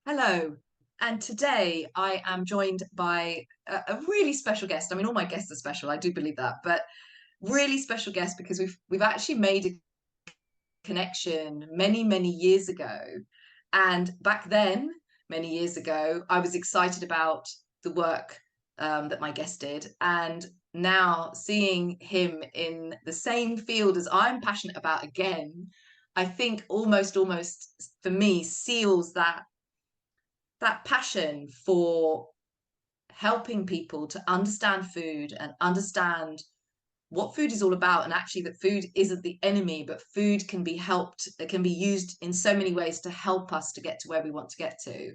Hello. And today I am joined by a really special guest. I mean, all my guests are special, I do believe that, but really special guest because we've actually made a connection many, many years ago. And back then, many years ago, I was excited about the work that my guest did. And now seeing him in the same field as I'm passionate about again, I think almost for me seals that passion for helping people to understand food and understand what food is all about, and actually that food isn't the enemy, but food can be helped, it can be used in so many ways to help us to get to where we want to get to.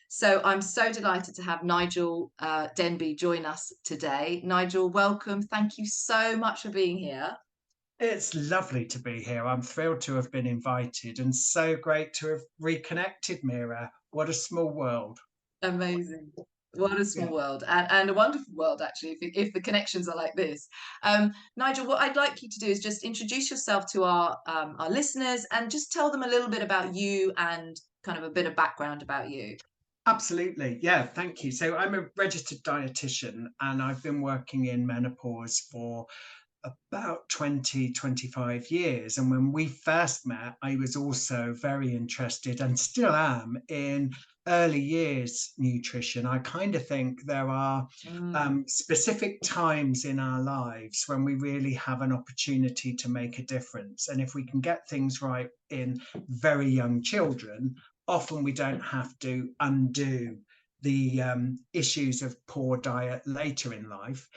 So I'm so delighted to have Nigel Denby join us today. Nigel, welcome. Thank you so much for being here. It's lovely to be here. I'm thrilled to have been invited and so great to have reconnected, Meera. What a small world. Amazing. What a Yeah, small world, and a wonderful world, actually, if the connections are like this. Nigel, what I'd like you to do is just introduce yourself to our listeners and just tell them a little bit about you and kind of a bit of background about you. absolutely. Yeah, thank you. So I'm a registered dietitian and I've been working in menopause for about 20, 25 years. And when we first met, I was also very interested and still am in early years nutrition. I kind of think there are Mm, specific times in our lives when we really have an opportunity to make a difference. And if we can get things right in very young children, often we don't have to undo the issues of poor diet later in life.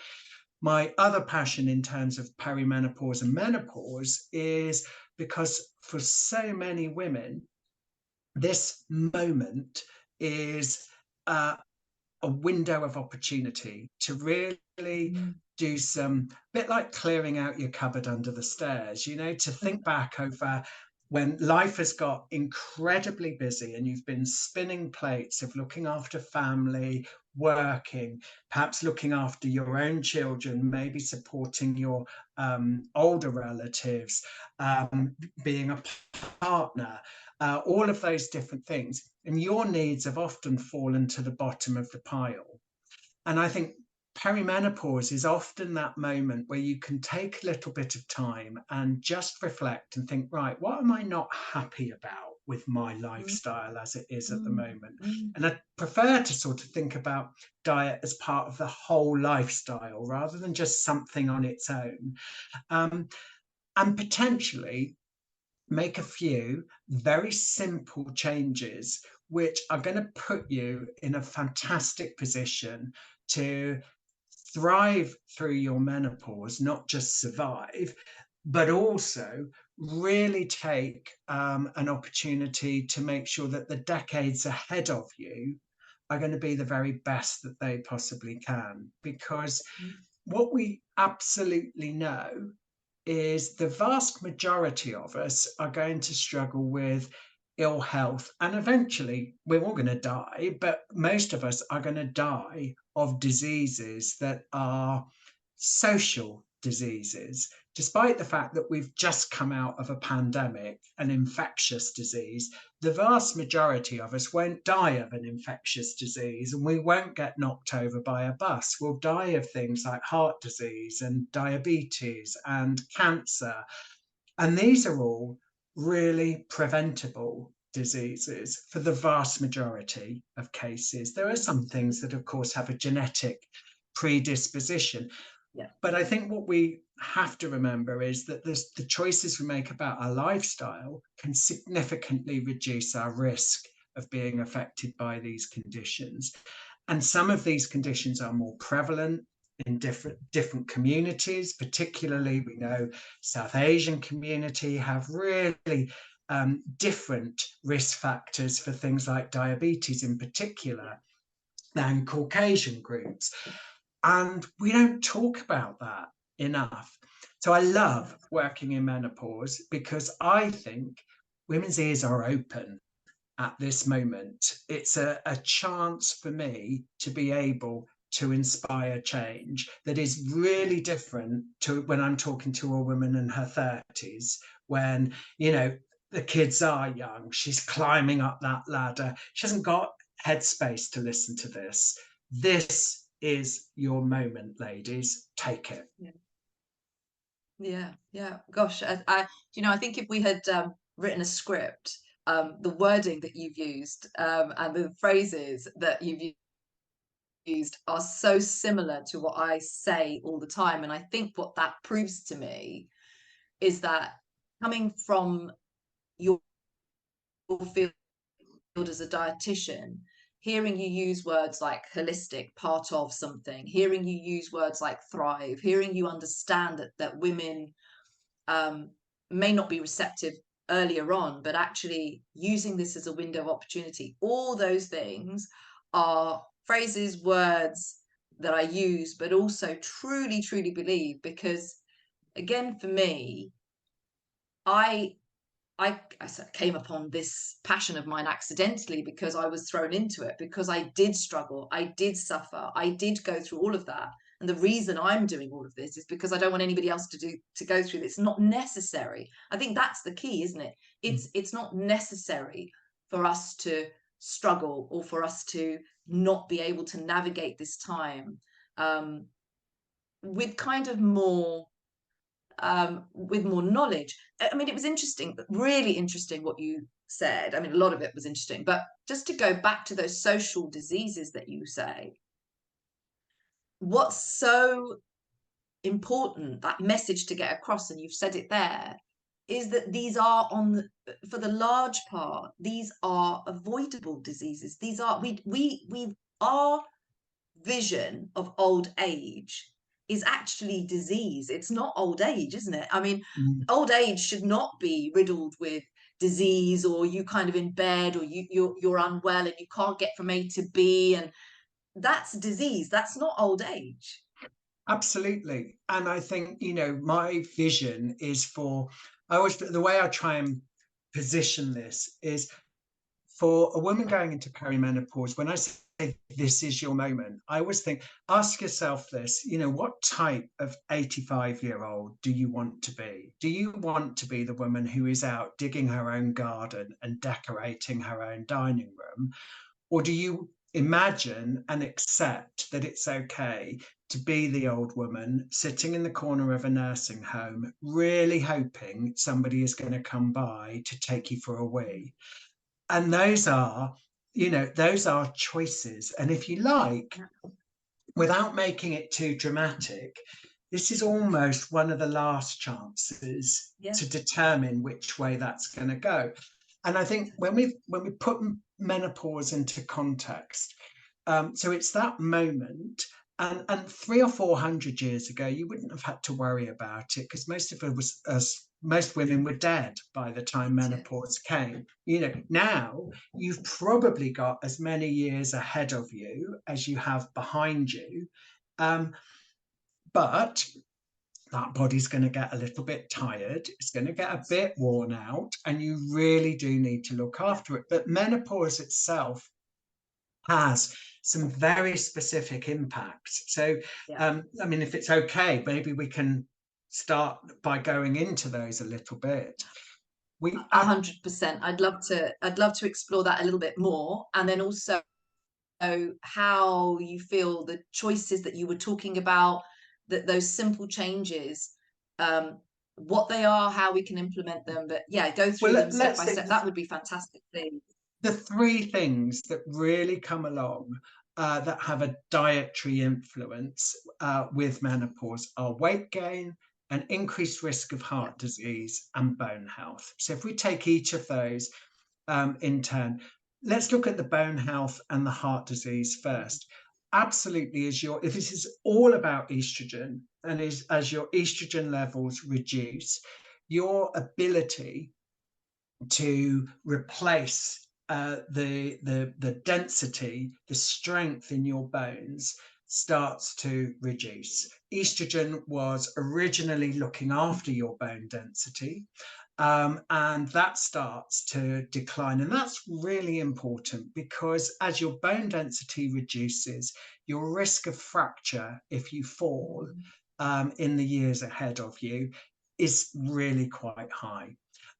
My other passion in terms of perimenopause and menopause is because for so many women, this moment is uh, a window of opportunity to really mm, do some bit like clearing out your cupboard under the stairs, to think back over when life has got incredibly busy and you've been spinning plates of looking after family, working, perhaps looking after your own children, maybe supporting your older relatives, being a partner, all of those different things. And your needs have often fallen to the bottom of the pile. And I think perimenopause is often that moment where you can take a little bit of time and just reflect and think, right, what am I not happy about with my mm, lifestyle as it is at the mm, moment? mm, And I prefer to sort of think about diet as part of the whole lifestyle rather than just something on its own. Um, and potentially make a few very simple changes which are going to put you in a fantastic position to thrive through your menopause, not just survive, but also really take an opportunity to make sure that the decades ahead of you are going to be the very best that they possibly can. Because mm, what we absolutely know is the vast majority of us are going to struggle with ill health and eventually we're all going to die, but most of us are going to die of diseases that are social diseases, despite the fact that we've just come out of a pandemic, an infectious disease. The vast majority of us won't die of an infectious disease and we won't get knocked over by a bus. We'll die of things like heart disease and diabetes and cancer. And these are all really preventable diseases for the vast majority of cases. There are mm, some things that, of course, have a genetic predisposition. yeah. But I think what we have to remember is that the choices we make about our lifestyle can significantly reduce our risk of being affected by these conditions. And some of these conditions are more prevalent in different communities. Particularly, we know South Asian community have really different risk factors for things like diabetes in particular than Caucasian groups. And we don't talk about that enough. So I love working in menopause because I think women's ears are open at this moment. It's a chance for me to be able to inspire change that is really different to when I'm talking to a woman in her 30s, when, you know, the kids are young. She's climbing up that ladder. She hasn't got headspace to listen to this. This is your moment, ladies. Take it. Yeah. Yeah, yeah. Gosh, I think if we had written a script, the wording that you've used, and the phrases that you've used are so similar to what I say all the time. And I think what that proves to me is that coming from your field as a dietitian, hearing you use words like holistic, part of something, hearing you use words like thrive, hearing you understand that women um, may not be receptive earlier on, but actually using this as a window of opportunity. All those things are phrases, words that I use, but also truly, truly believe, because again, for me, I I came upon this passion of mine accidentally because I was thrown into it, because I did struggle, I did suffer, I did go through all of that. And the reason I'm doing all of this is because I don't want anybody else to go through this. It's not necessary. I think that's the key, isn't it? It's not necessary for us to struggle or for us to not be able to navigate this time um, with kind of more with more knowledge. I mean, it was interesting, really interesting what you said. I mean, a lot of it was interesting, but just to go back to those social diseases that you say, what's so important, that message to get across, and you've said it there, is that these are for the large part, these are avoidable diseases. These are, we are vision of old age is actually disease. It's not old age, isn't it? I mean, Mm. old age should not be riddled with disease, or you kind of in bed, or you're unwell and you can't get from A to B, and that's disease. That's not old age. Absolutely. And I think, my vision is I always, the way I try and position this is for a woman going into perimenopause. When I say this is your moment, I always think, ask yourself this, what type of 85-year-old do you want to be? Do you want to be the woman who is out digging her own garden and decorating her own dining room? Or do you imagine and accept that it's okay to be the old woman sitting in the corner of a nursing home, really hoping somebody is going to come by to take you for a wee? And those are choices. And if you like, without making it too dramatic, this is almost one of the last chances Yeah. to determine which way that's going to go. And I think when we put menopause into context, so it's that moment, and 300 or 400 years ago, you wouldn't have had to worry about it because most women were dead by the time menopause came. Now you've probably got as many years ahead of you as you have behind you, but that body's going to get a little bit tired. It's going to get a bit worn out, and you really do need to look after it. But menopause itself has some very specific impacts. So, Yeah. I mean, if it's okay, maybe we can start by going into those a little bit. We, 100%. I'd love to explore that a little bit more, and then also how you feel the choices that you were talking about, that those simple changes, um, what they are, how we can implement them. But yeah, go well, through them step let's by say step. That would be fantastic, please. the three things that really come along that have a dietary influence with menopause are weight gain, an increased risk of Yeah. heart disease, and bone health. So if we take each of those in turn, let's look at the bone health and the heart disease first. Absolutely, if this is all about estrogen, and as your estrogen levels reduce, your ability to replace the density, the strength in your bones starts to reduce. Estrogen was originally looking after your bone density, and that starts to decline. And that's really important because as your bone density reduces, your risk of fracture if you fall in the years ahead of you is really quite high.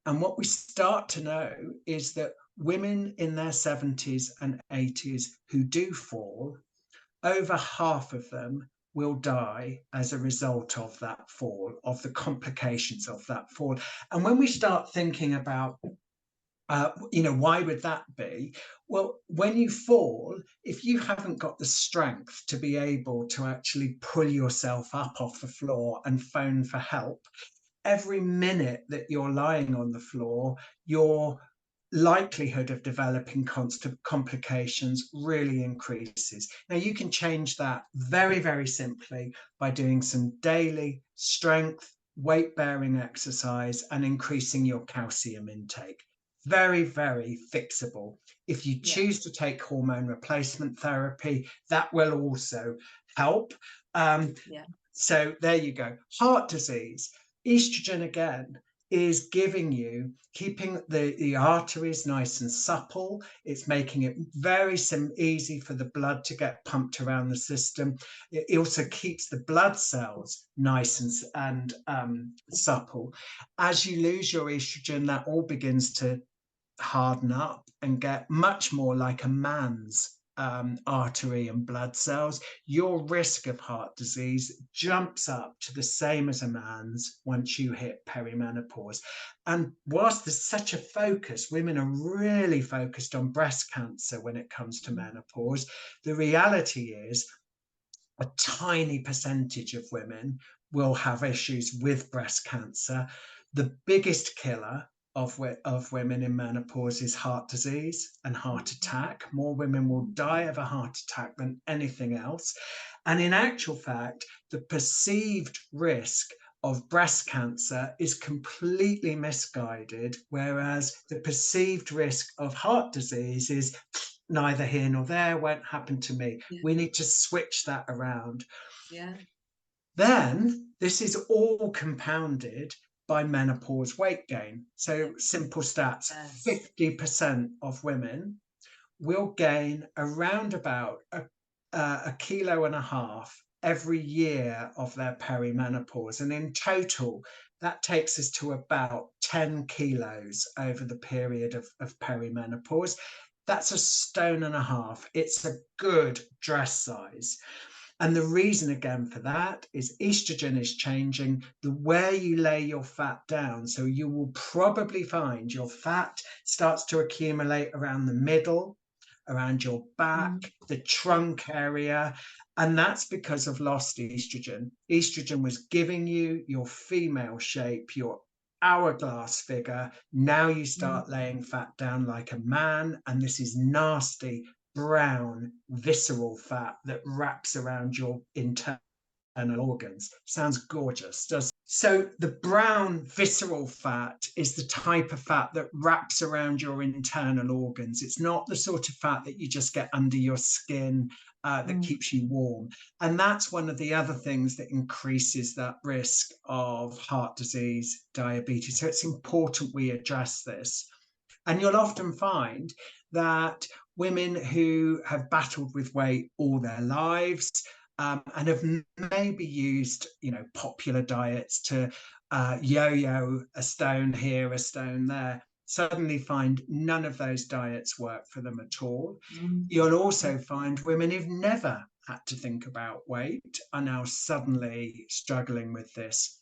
And what we start to know is that women in their 70s and 80s who do fall, over half of them will die as a result of that fall, of the complications of that fall. And when we start thinking about why would that be? Well, when you fall, if you haven't got the strength to be able to actually pull yourself up off the floor and phone for help, every minute that you're lying on the floor, your likelihood of developing constant complications really increases. Now, you can change that very, very simply by doing some daily strength, weight bearing exercise and increasing your calcium intake. Very, very fixable. If you Yeah. choose to take hormone replacement therapy, that will also help. Yeah. So there you go. Heart disease, estrogen again is giving you, keeping the arteries nice and supple. It's making it very easy for the blood to get pumped around the system. It also keeps the blood cells nice and supple. As you lose your estrogen, that all begins to harden up and get much more like a man's artery and blood cells. Your risk of heart disease jumps up to the same as a man's once you hit perimenopause. And whilst there's such a focus, women are really focused on breast cancer when it comes to menopause. The reality is a tiny percentage of women will have issues with breast cancer. The biggest killer of women in menopause is heart disease and heart attack. More women will die of a heart attack than anything else. And in actual fact, the perceived risk of breast cancer is completely misguided, whereas the perceived risk of heart disease is neither here nor there, won't happen to me. Yeah. We need to switch that around. Yeah. Then this is all compounded by menopause weight gain. So simple stats, Yes. 50% of women will gain around about a kilo and a half every year of their perimenopause. And in total, that takes us to about 10 kilos over the period of perimenopause. That's a stone and a half. It's a good dress size. And the reason again for that is estrogen is changing the way you lay your fat down. So you will probably find your fat starts to accumulate around the middle, around your back, the trunk area. And that's because of lost estrogen. Estrogen was giving you your female shape, your hourglass figure. Now you start laying fat down like a man, and this is nasty brown visceral fat that wraps around your internal organs. Sounds gorgeous, doesn't it? So the brown visceral fat is the type of fat that wraps around your internal organs. It's not the sort of fat that you just get under your skin that keeps you warm. And that's one of the other things that increases that risk of heart disease, diabetes. So it's important we address this. And you'll often find that women who have battled with weight all their lives and have maybe used, popular diets to yo-yo a stone here, a stone there, suddenly find none of those diets work for them at all. You'll also find women who've never had to think about weight are now suddenly struggling with this.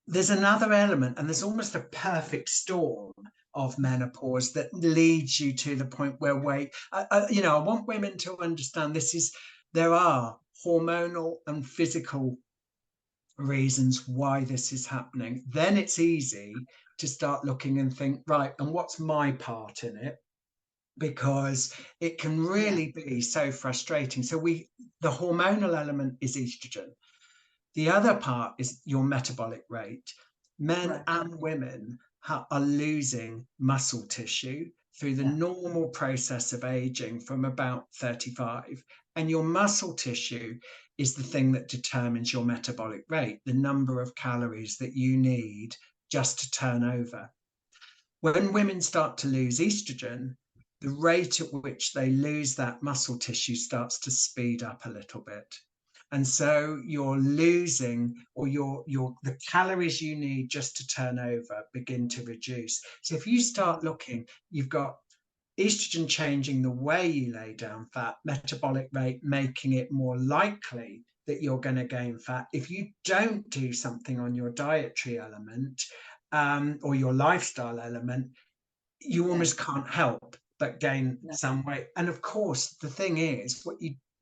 There's another element, and there's almost a perfect storm of menopause that leads you to the point where weight, I want women to understand there are hormonal and physical reasons why this is happening. Then it's easy to start looking and think, right, and what's my part in it? Because it can really be so frustrating. So the hormonal element is estrogen. The other part is your metabolic rate. Men and women are losing muscle tissue through the normal process of aging from about 35. And your muscle tissue is the thing that determines your metabolic rate, the number of calories that you need just to turn over. When women start to lose estrogen, the rate at which they lose that muscle tissue starts to speed up a little bit. And so you're losing, or the calories you need just to turn over begin to reduce. So if you start looking, you've got estrogen changing the way you lay down fat, metabolic rate making it more likely that you're going to gain fat. If you don't do something on your dietary element, or your lifestyle element, you Yeah. almost can't help but gain No. some weight. And of course, the thing is,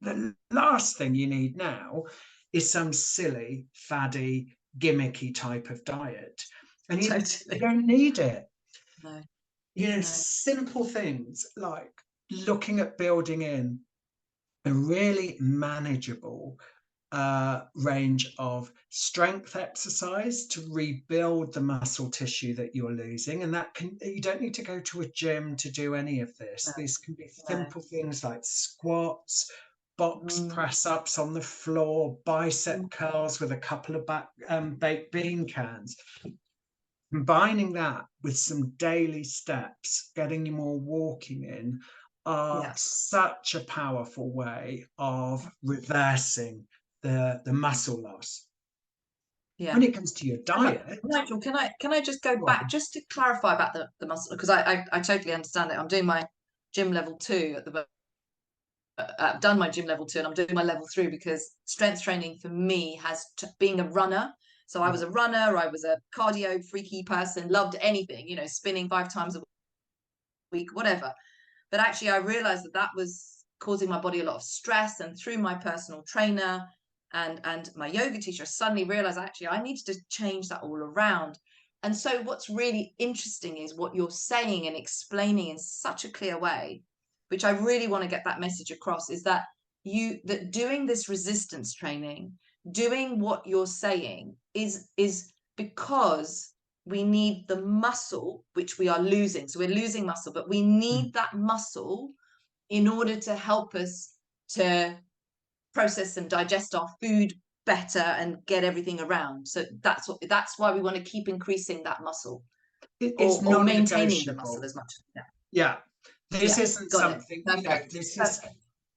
the last thing you need now is some silly, faddy, gimmicky type of diet. And you Totally. don't need it. No. No. Simple things like looking at building in a really manageable range of strength exercise to rebuild the muscle tissue that you're losing. And you don't need to go to a gym to do any of this. No. These can be No. simple things like squats, box Mm, press ups on the floor, bicep mm, curls with a couple of baked bean cans. Combining that with some daily steps, getting you more walking in, are yeah. such a powerful way of reversing the muscle loss. When Yeah. it comes to your diet, Nigel, can I just go go back on. just to clarify about the muscle, because I totally understand it. I'm doing my gym level 2 at the I've done my gym level 2 and I'm doing my level 3 because strength training for me has being a runner. So I Yeah. was a runner, I was a cardio freaky person, loved anything, spinning 5 times a week, whatever. But actually, I realized that that was causing my body a lot of stress. And through my personal trainer and my yoga teacher, I suddenly realized actually I needed to change that all around. And so, what's really interesting is what you're saying and explaining in such a clear way, which I really want to get that message across, is that doing this resistance training, doing what you're saying, is because we need the muscle which we are losing. So we're losing muscle, but we Mm. need that muscle in order to help us to process and digest our food better and get everything around. So that's why we want to keep increasing that muscle, It's or maintaining the muscle non-negotiable. as much. Yeah. Yeah. This Yeah. isn't Got it. something, Perfect. this is,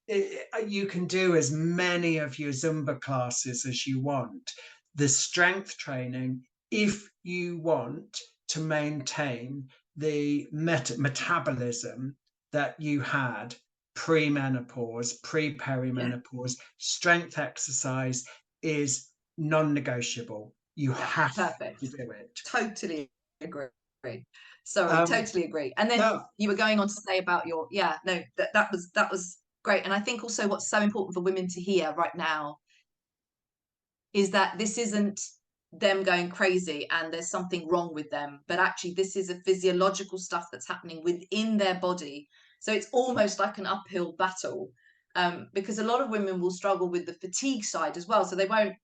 Perfect. you can do as many of your Zumba classes as you want. The strength training, if you want to maintain the metabolism that you had pre-menopause, Yeah. pre-perimenopause, strength exercise is non-negotiable. You Yeah. have to Perfect. do it. Totally agree. Sorry, Um, totally agree. And then no, you were going on to say about your, yeah, no, that was great. And I think also what's so important for women to hear right now is that this isn't them going crazy and there's something wrong with them, but actually this is a physiological stuff that's happening within their body. So it's almost like an uphill battle, because a lot of women will struggle with the fatigue side as well. So they won't,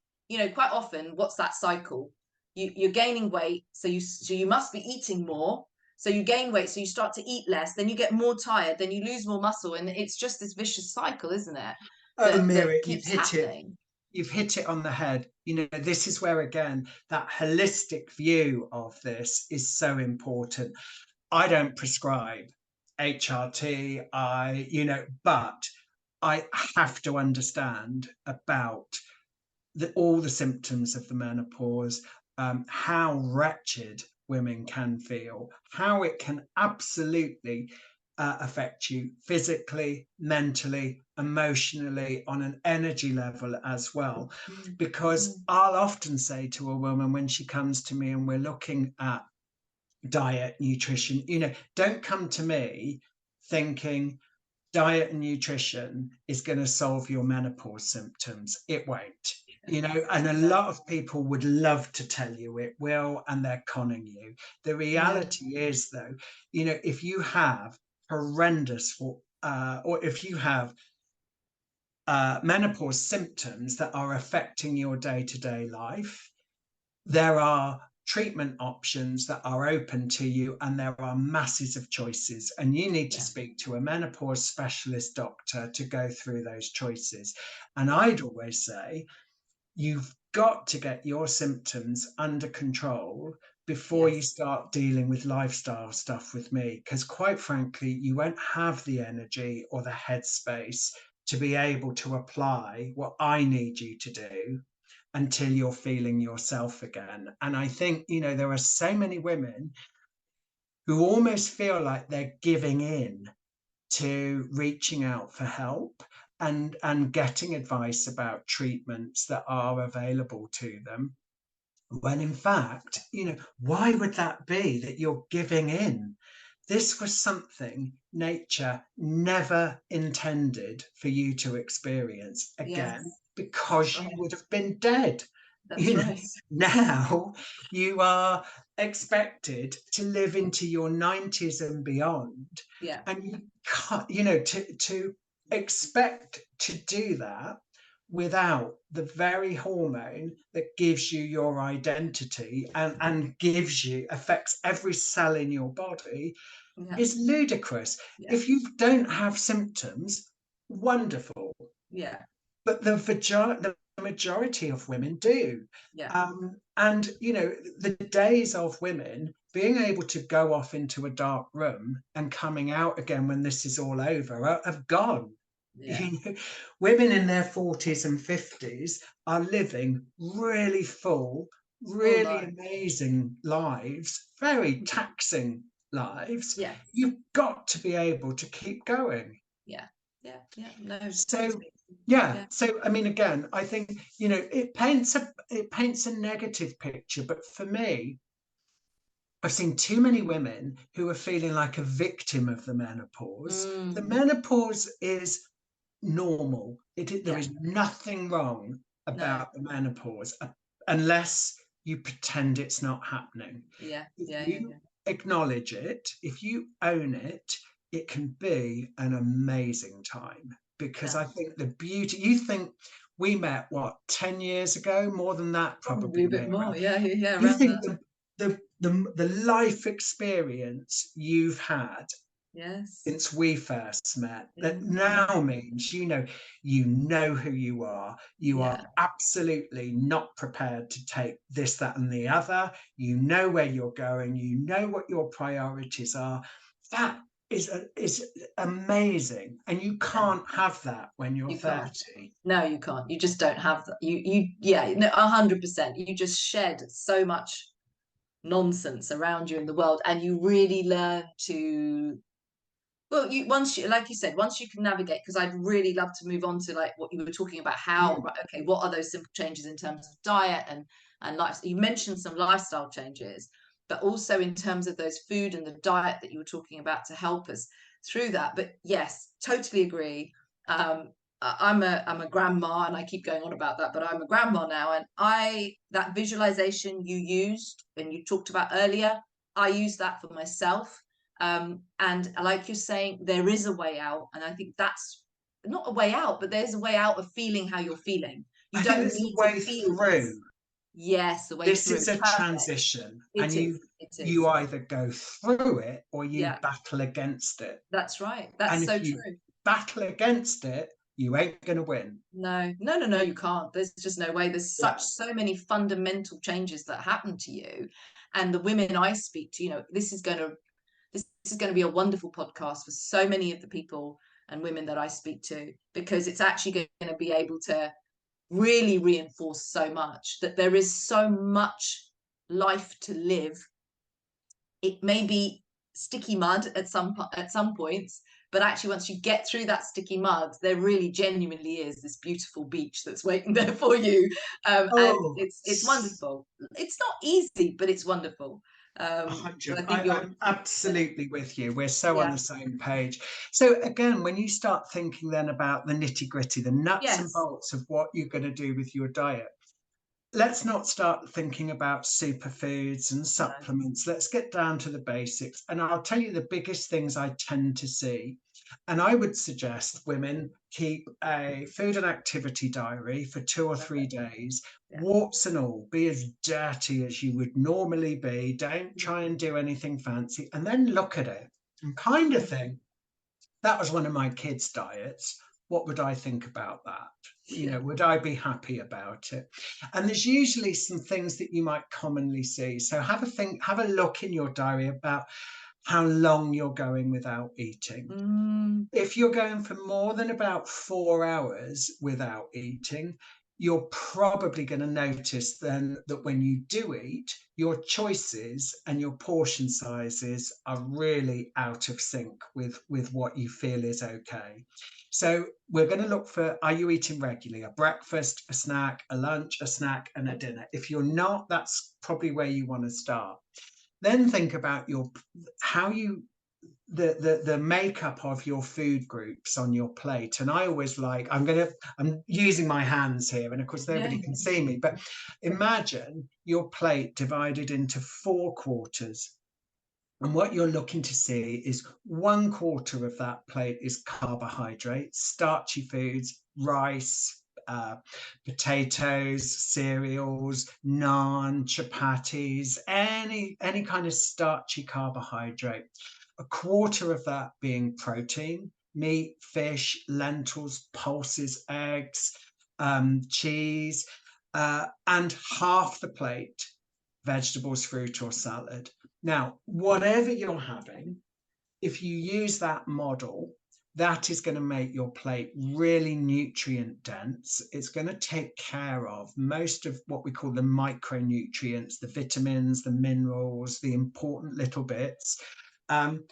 quite often, what's that cycle? You're gaining weight, so you must be eating more. So you gain weight, so you start to eat less, then you get more tired, then you lose more muscle, and it's just this vicious cycle, isn't it? That Mira, keeps happening. you've hit it on the head. This is where, again, that holistic view of this is so important. I don't prescribe HRT, but I have to understand about all the symptoms of the menopause, how wretched women can feel, how it can absolutely affect you physically, mentally, emotionally, on an energy level as well. Mm, Because mm, I'll often say to a woman when she comes to me and we're looking at diet, nutrition, don't come to me thinking diet and nutrition is going to solve your menopause symptoms. It won't. And a no, lot of people would love to tell you it will, and they're conning you. The yeah, reality is, though, if you have horrendous, or if you have menopause symptoms that are affecting your day to day life, there are treatment options that are open to you, and there are masses of choices, and you need to yeah, speak to a menopause specialist doctor to go through those choices. And yeah, I'd always say you've got to get your symptoms under control before you yes, start dealing with lifestyle stuff with me, because quite frankly you won't have the energy or the headspace to be able to apply what I need you to do until you're feeling yourself again. And I think, there are so many women who almost feel like they're giving in to reaching out for help and getting advice about treatments that are available to them, when in fact, why would that be that you're giving in? This was something nature never intended for you to experience again, Yes, that's because you right. would have been dead. That's You know, right. now you are expected to live into your 90s and beyond. Yeah. And you can't, to expect to do that without the very hormone that gives you your identity and affects every cell in your body Yeah. is ludicrous. Yeah. If you don't have symptoms, wonderful, Yeah. but the majority of women do. Yeah. And the days of women being able to go off into a dark room and coming out again when this is all over have gone. Yeah. You know, women in their 40s and 50s are living really full, Oh really my. amazing lives, very taxing lives. Yes. You've got to be able to keep going. Yeah. Yeah. Yeah. No, So totally. yeah, Yeah. so I mean, again, I think it paints a negative picture, but for me, I've seen too many women who are feeling like a victim of the menopause. The Mm. menopause is normal. There Yeah. is nothing wrong No. about the menopause, unless you pretend it's not happening. Yeah. If Yeah. Yeah. you Yeah. acknowledge it, if you own it, it can be an amazing time. Because Yeah. I think the beauty, you think we met, what, 10 years ago? More than that, Probably probably, a bit Meera. more. Yeah. Yeah. Yeah. You Around think that. the life experience you've had Yes. since we first met, that Yeah. Yeah. now means you know who you are. You are Yeah. absolutely not prepared to take this, that, and the other. You know where you're going. You know what your priorities are. That is amazing, and you Yeah. can't have that when you're You can't. 30. No, you can't. You just don't have that. Yeah, no, 100%. You just shed so much nonsense around you in the world, and you really learn to. Well, once you, like you said, once you can navigate, because I'd really love to move on to like what you were talking about. How, Mm. right, okay, what are those simple changes in terms of diet and life? You mentioned some lifestyle changes, but also in terms of those food and the diet that you were talking about to help us through that. But yes, totally agree. I'm a grandma, and I keep going on about that, but I'm a grandma now, and that visualization you used and you talked about earlier, I use that for myself. And like you're saying, there is a way out. And I think that's not a way out, but there's a way out of feeling how you're feeling. You I think don't there's a need to way feel this. through. Yes, the way This through. is a Perfect. transition, and It you is. It you is. either go through it or you Yeah, battle against it. that's right. That's And so if you true. battle against it, you ain't going to win. No, no, no, no, you can't. There's just no way. There's Yeah. so many fundamental changes that happen to you. And the women I speak to, this is going to be a wonderful podcast for so many of the people and women that I speak to, because it's actually going to be able to really reinforce so much that there is so much life to live. It may be sticky mud at some points, but actually once you get through that sticky mud, there really genuinely is this beautiful beach that's waiting there for you. And Oh, it's wonderful. It's not easy, but it's wonderful. But 100. I think you're. I'm Yeah. absolutely with you. We're so on Yeah. the same page. So, again, when you start thinking then about the nitty gritty, the nuts and Yes. bolts of what you're going to do with your diet, let's not start thinking about superfoods and No. supplements. Let's get down to the basics. And I'll tell you the biggest things I tend to see. And I would suggest women keep a food and activity diary for 2 or 3 days, Yeah. warts and all. Be as dirty as you would normally be. Don't try and do anything fancy. And then look at it and kind of think, that was one of my kids' diets. What would I think about that? Yeah. Would I be happy about it? And there's usually some things that you might commonly see. So have a look in your diary about how long you're going without eating. Mm, If you're going for more than about 4 hours without eating, you're probably going to notice then that when you do eat, your choices and your portion sizes are really out of sync with what you feel is okay. So we're going to look for, are you eating regularly? A breakfast, a snack, a lunch, a snack, and a dinner. If you're not, that's probably where you want to start. Then think about your how you the makeup of your food groups on your plate. And I always like, I'm using my hands here, and of course yeah. nobody can see me, but imagine your plate divided into 4 quarters. And what you're looking to see is 1/4 of that plate is carbohydrates, starchy foods, rice, potatoes, cereals, naan, chapatis, any kind of starchy carbohydrate. 1/4 of that being protein, meat, fish, lentils, pulses, eggs, cheese, and half the plate vegetables, fruit, or salad. Now, whatever you're having, if you use that model, that is going to make your plate really nutrient dense. It's going to take care of most of what we call the micronutrients, the vitamins, the minerals, the important little bits. Um,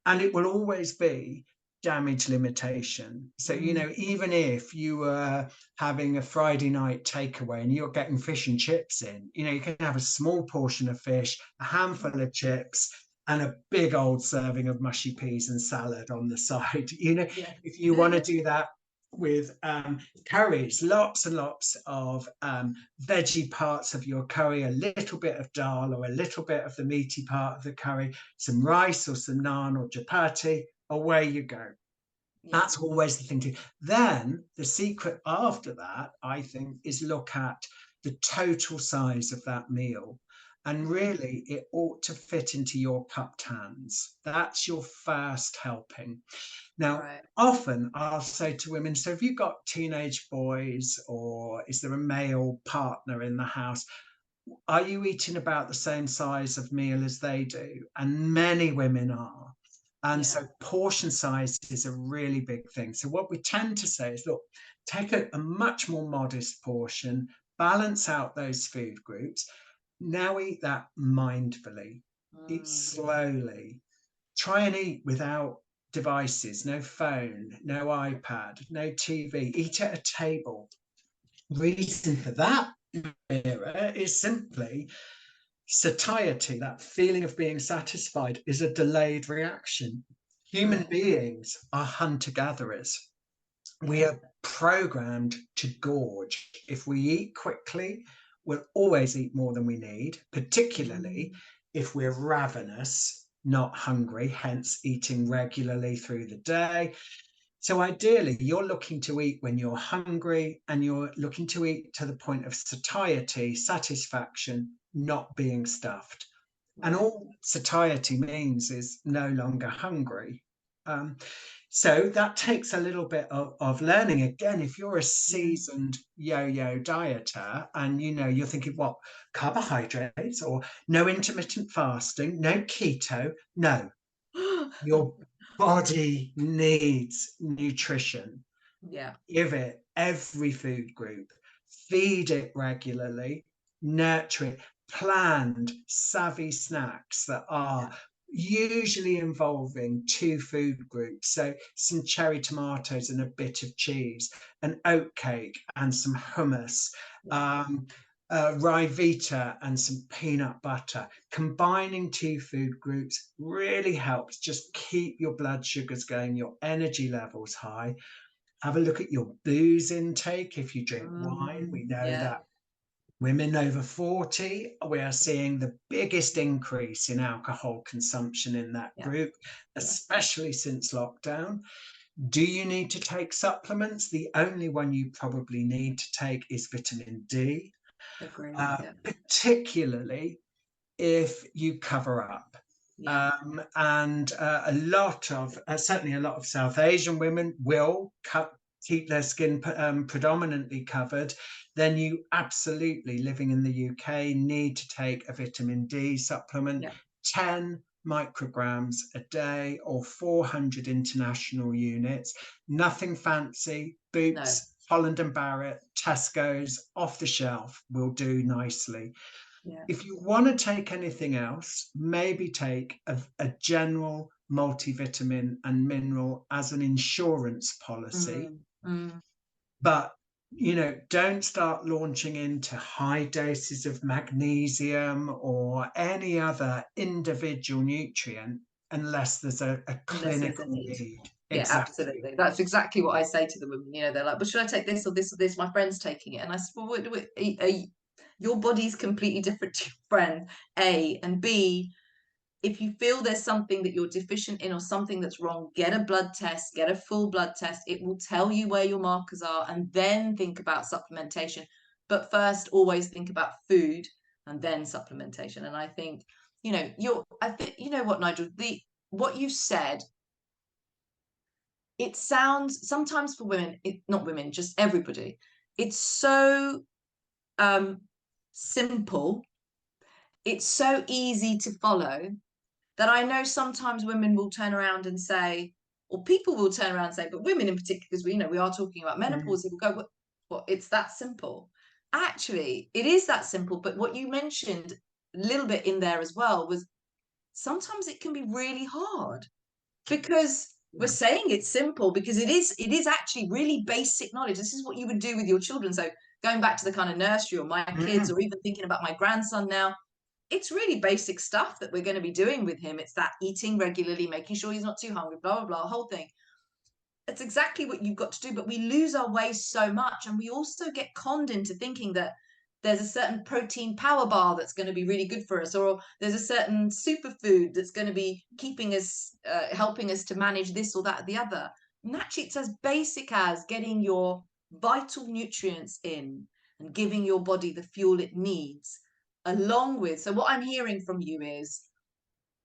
and it will always be damage limitation. So, Mm, even if you were having a Friday night takeaway and you're getting fish and chips in, you can have a small portion of fish, a handful of chips, and a big old serving of mushy peas and salad on the side. yeah. If you want to do that with curries, lots and lots of veggie parts of your curry, a little bit of dal or a little bit of the meaty part of the curry, some rice or some naan or chapati, away you go. Yeah. That's always the thing to. Then the secret after that, I think, is look at the total size of that meal. And Mm, really, it ought to fit into your cupped hands. That's your first helping. Now, right. often I'll say to women, so have you got teenage boys, or is there a male partner in the house? Are you eating about the same size of meal as they do? And many women are. And Yeah. so portion size is a really big thing. So what we tend to say is, look, take a much more modest portion, balance out those food groups. Now eat that mindfully, eat Mm, slowly, try and eat without devices, no phone, no iPad, no TV, eat at a table. Reason for that era is simply satiety, that feeling of being satisfied, is a delayed reaction. Human right. beings are hunter gatherers. We Yeah. are programmed to gorge. If we eat quickly, we'll always eat more than we need, particularly Mm, if we're ravenous, not hungry, hence eating regularly through the day. So ideally, you're looking to eat when you're hungry, and you're looking to eat to the point of satiety, satisfaction, not being stuffed. And right. all satiety means is no longer hungry. Um, so that takes a little bit of learning. Again, if you're a Yeah. seasoned yo-yo dieter and you're thinking, what, carbohydrates or no intermittent fasting, no keto, no, your body needs nutrition. Yeah. Give it every food group, feed it regularly, nurture it, planned, savvy snacks that Yeah. are usually involving 2 food groups. So some cherry tomatoes and a bit of cheese, an oat cake and some hummus, Yeah. um, rye vita and some peanut butter. Combining 2 food groups really helps just keep your blood sugars going, your energy levels high. Have a look at your booze intake. If you drink wine, Mm, we know yeah. that women over 40, we are seeing the biggest increase in alcohol consumption in that Yeah. group, Yeah. especially since lockdown. Do you need to take supplements? The only one you probably need to take is vitamin D, Agree. Yeah. particularly if you cover up. Yeah. And a lot of, certainly a lot of South Asian women will keep their skin predominantly covered. Then you absolutely, living in the UK, need to take a vitamin D supplement. Yeah. 10 micrograms a day or 400 international units. Nothing fancy. No. Boots, Holland and Barrett, Tesco's, off the shelf will do nicely. Yeah. If you want to take anything else, maybe take a general multivitamin and mineral as an insurance policy. Mm, mm. But don't start launching into high doses of magnesium or any other individual nutrient unless there's a Unless there's a clinical need. need. Yeah, Exactly. absolutely. That's exactly what I say to the women. They're like, "Well, should I take this or this or this? My friend's taking it." And I said, "Well, your body's completely different to your friend, A, and B, if you feel there's something that you're deficient in or something that's wrong, get a blood test, get a full blood test. It will tell you where your markers are, and then think about supplementation. But first, always think about food and then supplementation." And I think, I think, you know what, Nigel, what you said, it sounds sometimes for women, not women, just everybody, it's so um, simple, it's so easy to follow, that I know sometimes women will turn around and say, or people will turn around and say, but women in particular, because we are talking about Mm, menopause, it will go, what, it's that simple. Actually, it is that simple. But what you mentioned a little bit in there as well was sometimes it can be really hard, because we're yeah. saying it's simple because it is actually really basic knowledge. This is what you would do with your children. So going back to the kind of nursery, or my kids, Mm, or even thinking about my grandson now, it's really basic stuff that we're going to be doing with him. It's that eating regularly, making sure he's not too hungry, blah, blah, blah, the whole thing. It's exactly what you've got to do, but we lose our way so much. And we also get conned into thinking that there's a certain protein power bar that's going to be really good for us, or there's a certain superfood that's going to be keeping us, helping us to manage this or that or the other. And actually, it's as basic as getting your vital nutrients in and giving your body the fuel it needs, along with. So, what I'm hearing from you is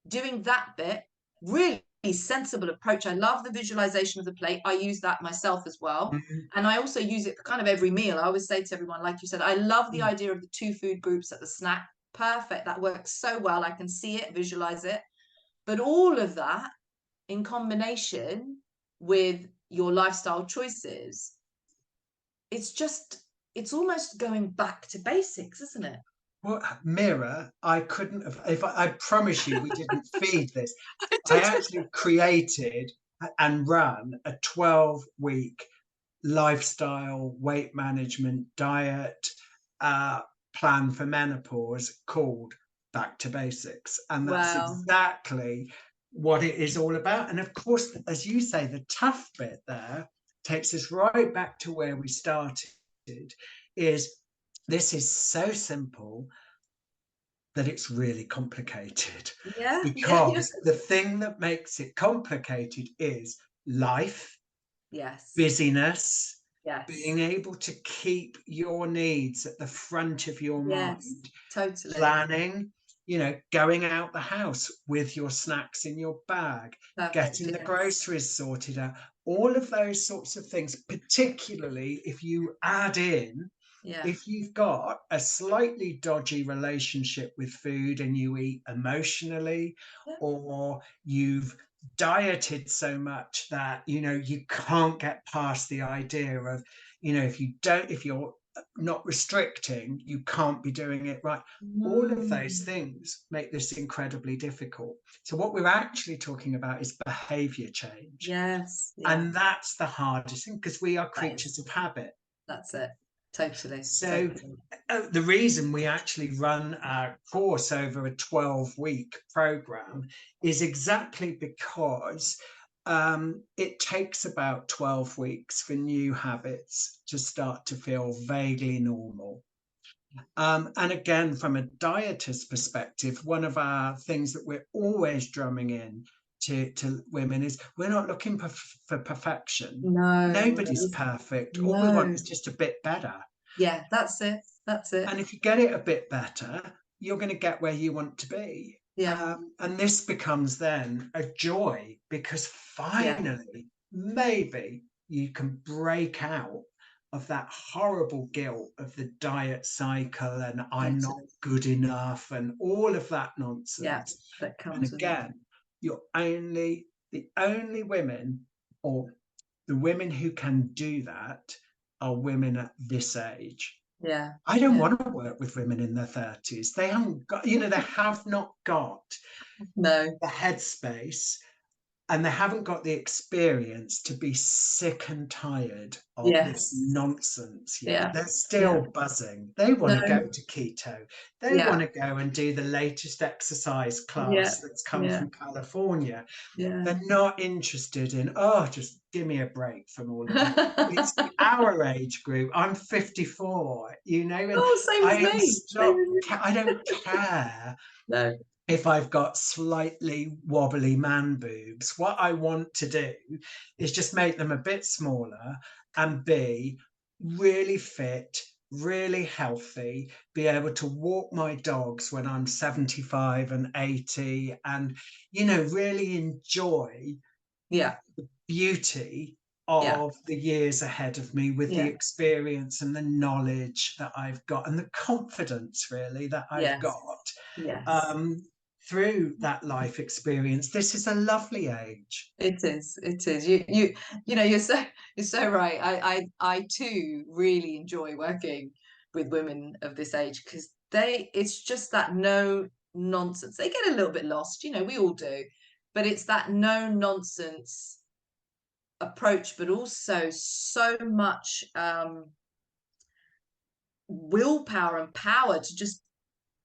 doing that bit, really sensible approach. I love the visualization of the plate. I use that myself as well. mm, And I also use it for kind of every meal. I always say to everyone, like you said, I love the mm. idea of the two food groups at the snack. Perfect. That works so well. I can see it, visualize it. But all of that in combination with your lifestyle choices, it's just, it's almost going back to basics, isn't it? Well, Meera, I couldn't have, if I promise you, we didn't feed this. I I didn't. actually created and run a 12-week lifestyle, weight management, diet uh, plan for menopause called Back to Basics. And that's Wow. exactly what it is all about. And of course, as you say, the tough bit there takes us right back to where we started, is this is so simple that it's really complicated, Yeah, yeah, yeah. because the thing that makes it complicated is life, Yes, busyness, yes, being able to keep your needs at the front of your yes, mind, totally. planning, going out the house with your snacks in your bag, Perfect. getting the Yes. groceries sorted out, all of those sorts of things, particularly if you add in, Yeah. if you've got a slightly dodgy relationship with food and you eat emotionally, Yeah. or you've dieted so much that you can't get past the idea of, if you're not restricting, you can't be doing it right. All of those Mm. things make this incredibly difficult. So what we're actually talking about is behavior change, Yes. Yeah. and that's the hardest thing, because we are That is. creatures of habit. That's it. Totally. So Totally. the reason we actually run our course over a 12-week program is exactly because it takes about 12 weeks for new habits to start to feel vaguely normal. And again, from a dieter's perspective, one of our things that we're always drumming in to women is we're not looking for perfection. No, Nobody's perfect. All we want no. is just a bit better. Yeah, that's it. That's it. And if you get it a bit better, you're going to get where you want to be. Yeah. And this becomes then a joy, because Yeah. finally, maybe you can break out of that horrible guilt of the diet cycle and I'm not Totally. good enough and all of that Yeah, nonsense. that And comes with it. again, the only women, or the women who can do that, are women at this age. Yeah, I don't yeah. want to work with women in their 30s. They haven't got, they have not got No. the headspace and they haven't got the experience to be sick and tired of this Yes. nonsense yet. Yeah. They're Yeah. still buzzing. They want No. to go to keto. They Yeah. want to go and do the latest exercise Yeah. class that's come Yeah. from California. Yeah. They're not interested in, oh, just give me a break from all of it. It's our age group. I'm 54, and Oh, same as I am me. Same stop. as me. I don't care No. if I've got slightly wobbly man boobs. What I want to do is just make them a bit smaller and be really fit, really healthy, be able to walk my dogs when I'm 75 and 80, and, really enjoy Yeah. beauty Yeah. of the years ahead of me with the Yeah. experience and the knowledge that I've got and the confidence really that I've Yes. got Yes. um, through that life experience. This is a lovely age. It is. It is. You're so right. I too really enjoy working with women of this age because it's just that no nonsense. They get a little bit lost, we all do, but it's that no nonsense approach, but also so much willpower and power to just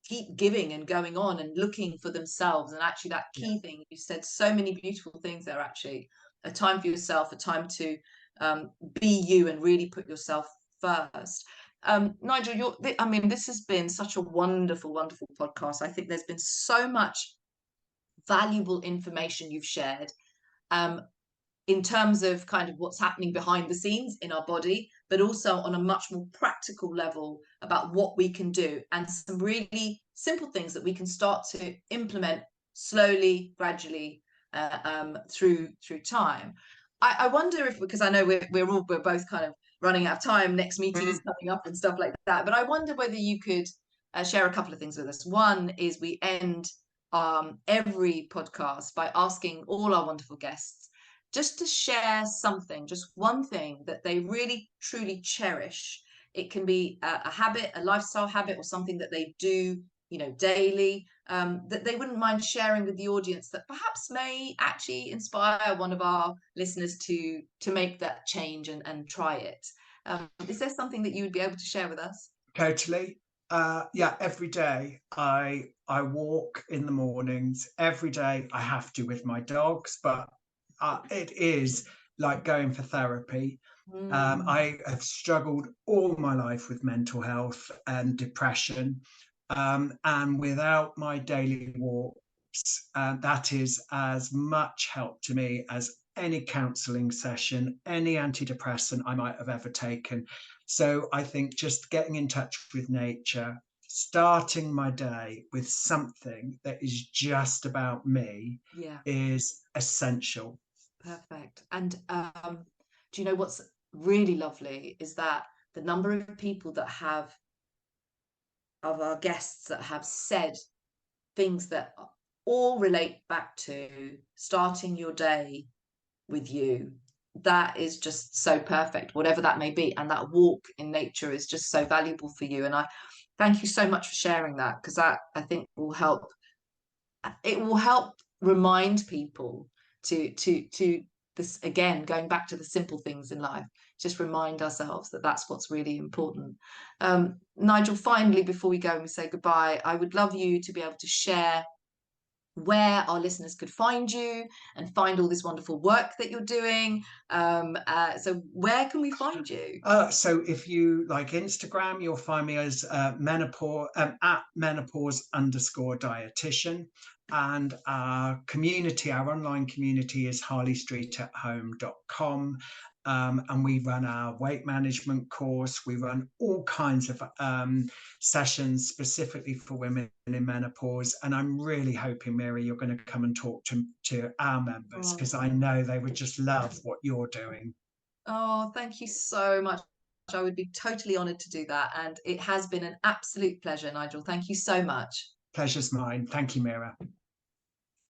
keep giving and going on and looking for themselves. And actually, that Yeah. key thing, you said so many beautiful things there, actually. A time for yourself, a time to be you and really put yourself first. Nigel, this has been such a wonderful, wonderful podcast. I think there's been so much valuable information you've shared. Um, in terms of kind of what's happening behind the scenes in our body, but also on a much more practical level about what we can do and some really simple things that we can start to implement slowly, gradually through time. I wonder if, because I know we're both kind of running out of time, next meeting is Mm. coming up and stuff like that, but I wonder whether you could share a couple of things with us. One is we end every podcast by asking all our wonderful guests just to share something, just one thing that they really truly cherish. It can be a habit, a lifestyle habit, or something that they do, daily, that they wouldn't mind sharing with the audience that perhaps may actually inspire one of our listeners to make that change and try it. Is there something that you would be able to share with us? Totally. Yeah, every day I walk in the mornings. Every day I have to with my dogs, but it is like going for therapy. Mm, I have struggled all my life with mental health and depression, and without my daily walks, that is as much help to me as any counselling session, any antidepressant I might have ever taken. So I think just getting in touch with nature, starting my day with something that is just about me yeah. is essential. Perfect. And do you know what's really lovely is that the number of people of our guests that have said things that all relate back to starting your day with you. That is just so perfect, whatever that may be. And that walk in nature is just so valuable for you. And I thank you so much for sharing that because that I think will help. It will help remind people to this again, going back to the simple things in life, just remind ourselves that that's what's really important. Nigel, finally, before we go and we say goodbye, I would love you to be able to share where our listeners could find you and find all this wonderful work that you're doing. So where can we find you? So if you like Instagram, you'll find me as menopause at menopause underscore dietitian. And our community, our online community is harleystreetathome.com. And we run our weight management course. We run all kinds of sessions specifically for women in menopause. And I'm really hoping, Meera, you're going to come and talk to our members because Oh, I know they would just love what you're doing. oh, thank you so much. I would be totally honoured to do that. And it has been an absolute pleasure, Nigel. Thank you so much. Pleasure's mine. Thank you, Meera.